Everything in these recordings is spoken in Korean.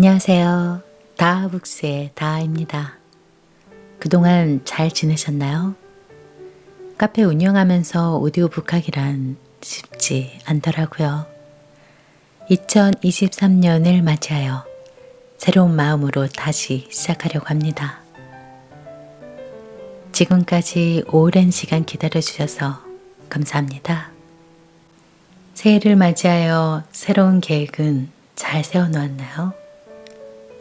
안녕하세요. 다하북스의 다하입니다. 그동안 잘 지내셨나요? 카페 운영하면서 오디오북 하기란 쉽지 않더라고요. 2023년을 맞이하여 새로운 마음으로 다시 시작하려고 합니다. 지금까지 오랜 시간 기다려주셔서 감사합니다. 새해를 맞이하여 새로운 계획은 잘 세워놓았나요?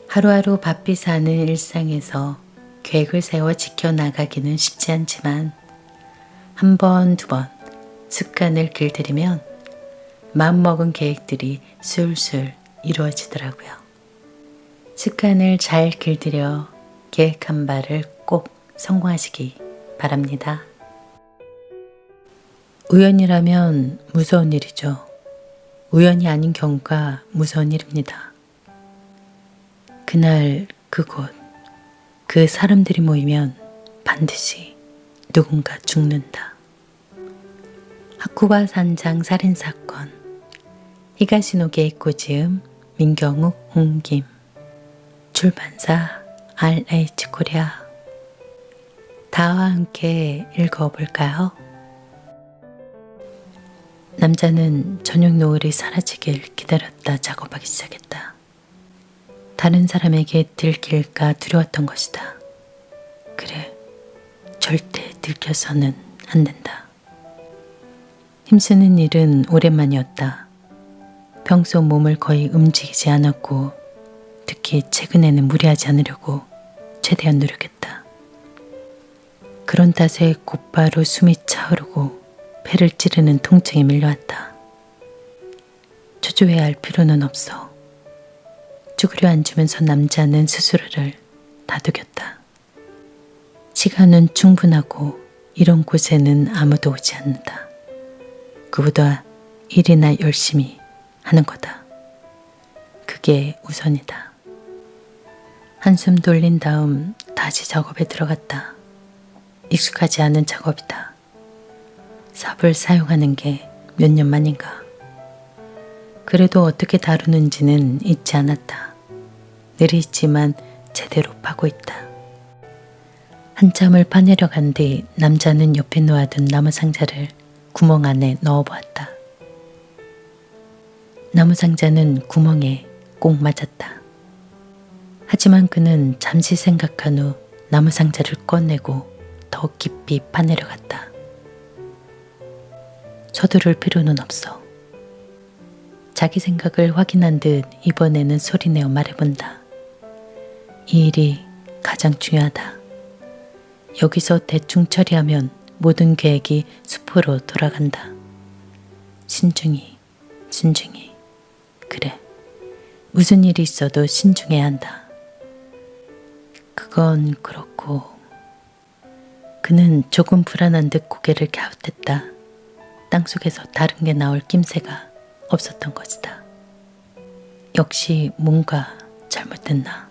하루하루 바삐 사는 일상에서 계획을 세워 지켜나가기는 쉽지 않지만 한 번, 두 번 습관을 길들이면 마음먹은 계획들이 술술 이루어지더라고요. 습관을 잘 길들여 계획한 바를 꼭 성공하시기 바랍니다. 우연이라면 무서운 일이죠. 우연이 아닌 경우가 무서운 일입니다. 그날 그곳 그 사람들이 모이면 반드시 누군가 죽는다. 하쿠바 산장 살인사건 히가시노게 이코지음 민경욱 옹김 출판사 RH 코리아. 다와 함께 읽어볼까요? 남자는 저녁 노을이 사라지길 기다렸다 작업하기 시작했다. 다른 사람에게 들킬까 두려웠던 것이다. 그래, 절대 들켜서는 안 된다. 힘쓰는 일은 오랜만이었다. 평소 몸을 거의 움직이지 않았고 특히 최근에는 무리하지 않으려고 최대한 노력했다. 그런 탓에 곧바로 숨이 차오르고 배를 찌르는 통증이 밀려왔다. 초조해할 필요는 없어. 죽으려 앉으면서 남자는 스스로를 다독였다. 시간은 충분하고 이런 곳에는 아무도 오지 않는다. 그보다 일이나 열심히 하는 거다. 그게 우선이다. 한숨 돌린 다음 다시 작업에 들어갔다. 익숙하지 않은 작업이다. 삽을 사용하는 게 몇 년 만인가. 그래도 어떻게 다루는지는 잊지 않았다. 느리지만 제대로 파고 있다. 한참을 파내려 간 뒤 남자는 옆에 놓아둔 나무 상자를 구멍 안에 넣어보았다. 나무 상자는 구멍에 꼭 맞았다. 하지만 그는 잠시 생각한 후 나무 상자를 꺼내고 더 깊이 파내려 갔다. 서두를 필요는 없어. 자기 생각을 확인한 듯 이번에는 소리내어 말해본다. 이 일이 가장 중요하다. 여기서 대충 처리하면 모든 계획이 수포로 돌아간다. 신중히, 신중히. 그래, 무슨 일이 있어도 신중해야 한다. 그건 그렇고. 그는 조금 불안한 듯 고개를 갸웃했다. 땅속에서 다른 게 나올 낌새가 없었던 것이다. 역시 뭔가 잘못됐나?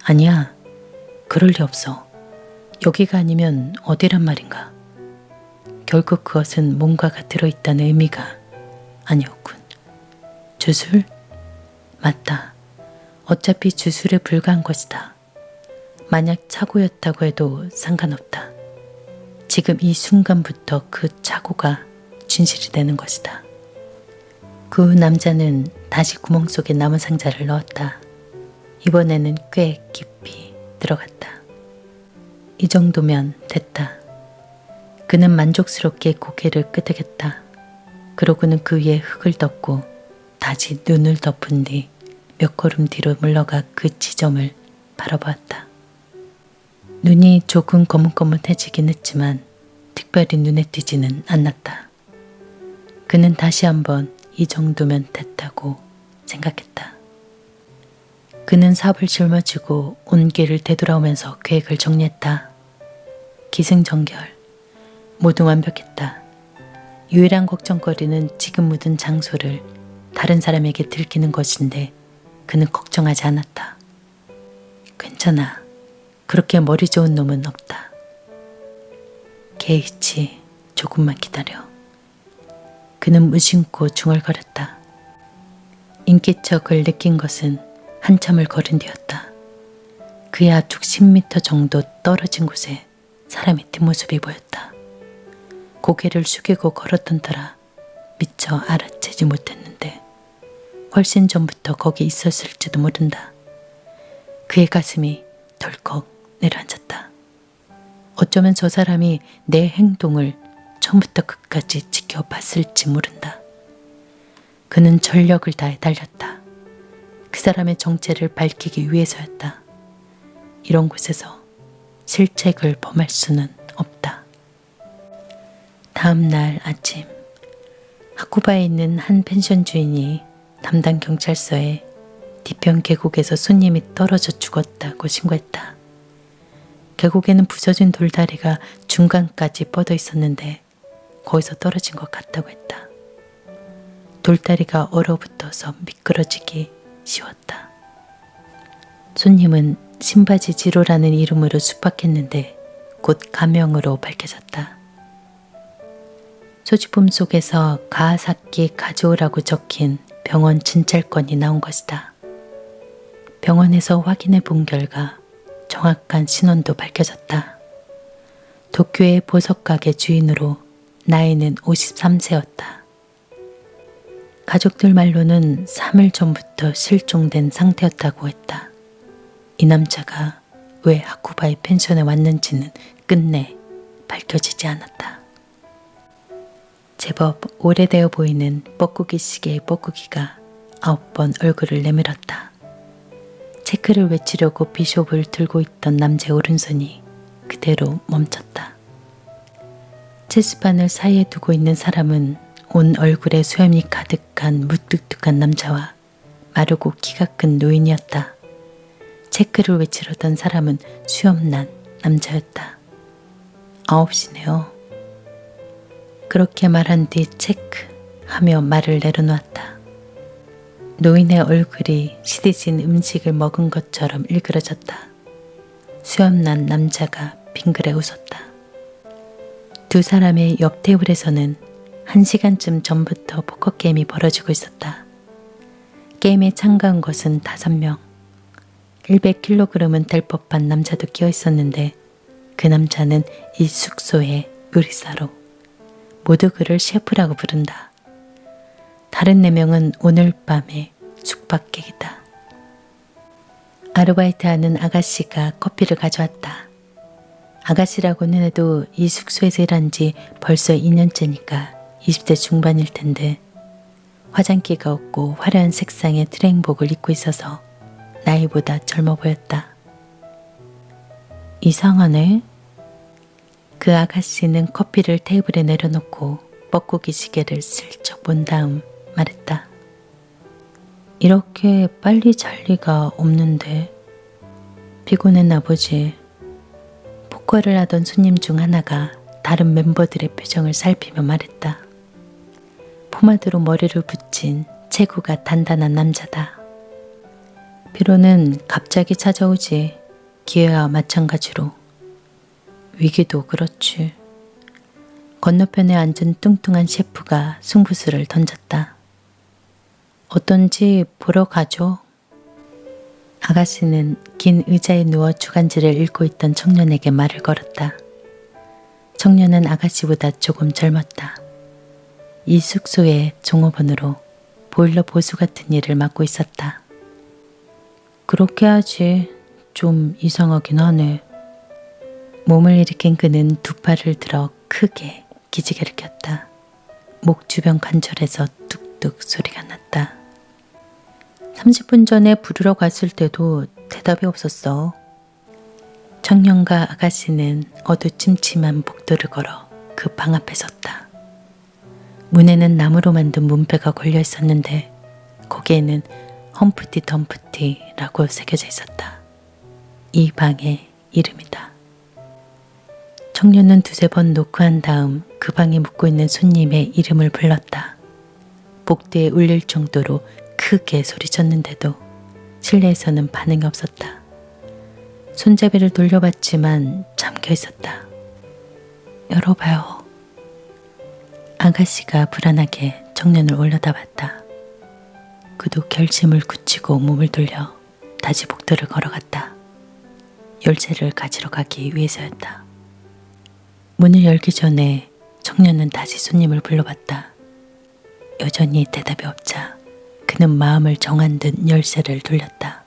아니야, 그럴 리 없어. 여기가 아니면 어디란 말인가? 결국 그것은 뭔가가 들어있다는 의미가 아니었군. 주술? 맞다. 어차피 주술에 불과한 것이다. 만약 착오였다고 해도 상관없다. 지금 이 순간부터 그 착오가 진실이 되는 것이다. 그 후 남자는 다시 구멍 속에 나무 상자를 넣었다. 이번에는 꽤 깊이 들어갔다. 이 정도면 됐다. 그는 만족스럽게 고개를 끄덕였다. 그러고는 그 위에 흙을 덮고 다시 눈을 덮은 뒤 몇 걸음 뒤로 물러가 그 지점을 바라보았다. 눈이 조금 거뭇거뭇해지긴 했지만 특별히 눈에 띄지는 않았다. 그는 다시 한번 이 정도면 됐다고 생각했다. 그는 삽을 짊어지고 온 길을 되돌아오면서 계획을 정리했다. 기승전결. 모두 완벽했다. 유일한 걱정거리는 지금 묻은 장소를 다른 사람에게 들키는 것인데 그는 걱정하지 않았다. 괜찮아. 그렇게 머리 좋은 놈은 없다. 게이치, 조금만 기다려. 그는 무심코 중얼거렸다. 인기척을 느낀 것은 한참을 걸은 뒤였다. 그야 쭉 10m 정도 떨어진 곳에 사람의 뒷모습이 보였다. 고개를 숙이고 걸었던 터라 미처 알아채지 못했는데 훨씬 전부터 거기 있었을지도 모른다. 그의 가슴이 덜컥 내려앉았다. 어쩌면 저 사람이 내 행동을 처음부터 끝까지 지켜봤을지 모른다. 그는 전력을 다해 달렸다. 그 사람의 정체를 밝히기 위해서였다. 이런 곳에서 실책을 범할 수는 없다. 다음 날 아침, 하쿠바에 있는 한 펜션 주인이 담당 경찰서에 뒤편 계곡에서 손님이 떨어져 죽었다고 신고했다. 계곡에는 부서진 돌다리가 중간까지 뻗어 있었는데 거기서 떨어진 것 같다고 했다. 돌다리가 얼어붙어서 미끄러지기 쉬웠다. 손님은 신바지 지로라는 이름으로 숙박했는데 곧 가명으로 밝혀졌다. 소지품 속에서 가하사키 가즈오라고 적힌 병원 진찰권이 나온 것이다. 병원에서 확인해 본 결과 정확한 신원도 밝혀졌다. 도쿄의 보석가게 주인으로 나이는 53세였다. 가족들 말로는 3일 전부터 실종된 상태였다고 했다. 이 남자가 왜 하쿠바의 펜션에 왔는지는 끝내 밝혀지지 않았다. 제법 오래되어 보이는 뻐꾸기 시계의 뻐꾸기가 9번 얼굴을 내밀었다. 체크를 외치려고 비숍을 들고 있던 남자의 오른손이 그대로 멈췄다. 체스판을 사이에 두고 있는 사람은 온 얼굴에 수염이 가득한 무뚝뚝한 남자와 마르고 키가 큰 노인이었다. 체크를 외치려던 사람은 수염난 남자였다. 9시네요. 그렇게 말한 뒤 체크 하며 말을 내려놓았다. 노인의 얼굴이 시디진 음식을 먹은 것처럼 일그러졌다. 수염난 남자가 빙그레 웃었다. 두 사람의 옆 테이블에서는 1시간쯤 전부터 포커 게임이 벌어지고 있었다. 게임에 참가한 것은 5명. 100kg은 될 법한 남자도 끼어 있었는데 그 남자는 이 숙소의 요리사로 모두 그를 셰프라고 부른다. 다른 4명은 오늘 밤의 숙박객이다. 아르바이트하는 아가씨가 커피를 가져왔다. 아가씨라고는 해도 이 숙소에서 일한 지 벌써 2년째니까 20대 중반일 텐데 화장기가 없고 화려한 색상의 트레이닝복을 입고 있어서 나이보다 젊어 보였다. 이상하네. 그 아가씨는 커피를 테이블에 내려놓고 뻐꾸기 시계를 슬쩍 본 다음 말했다. 이렇게 빨리 잘 리가 없는데. 피곤했나 보지. 포커를 하던 손님 중 하나가 다른 멤버들의 표정을 살피며 말했다. 포마드로 머리를 붙인 체구가 단단한 남자다. 피로는 갑자기 찾아오지. 기회와 마찬가지로. 위기도 그렇지. 건너편에 앉은 뚱뚱한 셰프가 승부수를 던졌다. 어떤지 보러 가죠. 아가씨는 긴 의자에 누워 주간지를 읽고 있던 청년에게 말을 걸었다. 청년은 아가씨보다 조금 젊었다. 이 숙소의 종업원으로 보일러 보수 같은 일을 맡고 있었다. 그렇게 하지. 좀 이상하긴 하네. 몸을 일으킨 그는 두 팔을 들어 크게 기지개를 켰다. 목 주변 관절에서 뚝뚝 소리가 났다. 30분 전에 부르러 갔을 때도 대답이 없었어. 청년과 아가씨는 어두침침한 복도를 걸어 그 방 앞에 섰다. 문에는 나무로 만든 문패가 걸려 있었는데 거기에는 험프티 덤프티라고 새겨져 있었다. 이 방의 이름이다. 청년은 2-3번 노크한 다음 그 방에 묵고 있는 손님의 이름을 불렀다. 복도에 울릴 정도로 크게 소리쳤는데도 실내에서는 반응이 없었다. 손잡이를 돌려봤지만 잠겨 있었다. 열어봐요. 아가씨가 불안하게 청년을 올려다봤다. 그도 결심을 굳히고 몸을 돌려 다지복도를 걸어갔다. 열쇠를 가지러 가기 위해서였다. 문을 열기 전에 청년은 다시 손님을 불러봤다. 여전히 대답이 없자 그는 마음을 정한 듯 열쇠를 돌렸다.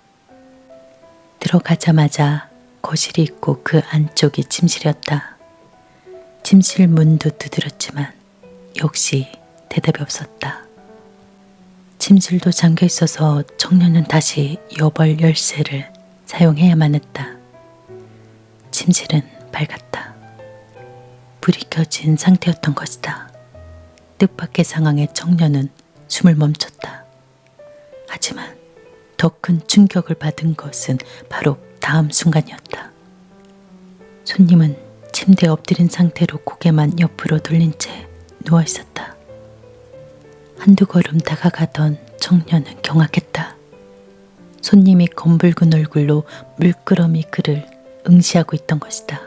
들어가자마자 거실이 있고 그 안쪽이 침실이었다. 침실 문도 두드렸지만 역시 대답이 없었다. 침실도 잠겨 있어서 청년은 다시 여벌 열쇠를 사용해야만 했다. 침실은 밝았다. 불이 켜진 상태였던 것이다. 뜻밖의 상황에 청년은 숨을 멈췄다. 하지만 더 큰 충격을 받은 것은 바로 다음 순간이었다. 손님은 침대에 엎드린 상태로 고개만 옆으로 돌린 채 누워 있었다. 한두 걸음 다가가던 청년은 경악했다. 손님이 검붉은 얼굴로 물끄러미 그를 응시하고 있던 것이다.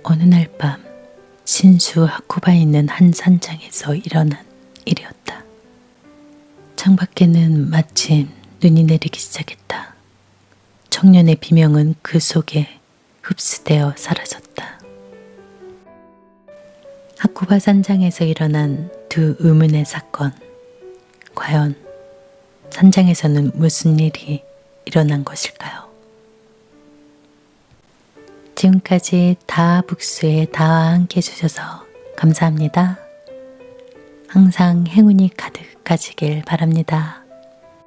어느 날 밤 신수 하쿠바에 있는 한 산장에서 일어난 일이었다. 창밖에는 마침 눈이 내리기 시작했다. 청년의 비명은 그 속에 흡수되어 사라졌다. 하쿠바 산장에서 일어난 두 의문의 사건. 과연 산장에서는 무슨 일이 일어난 것일까요? 지금까지 다북수의 다와 함께 해주셔서 감사합니다. 항상 행운이 가득하시길 바랍니다.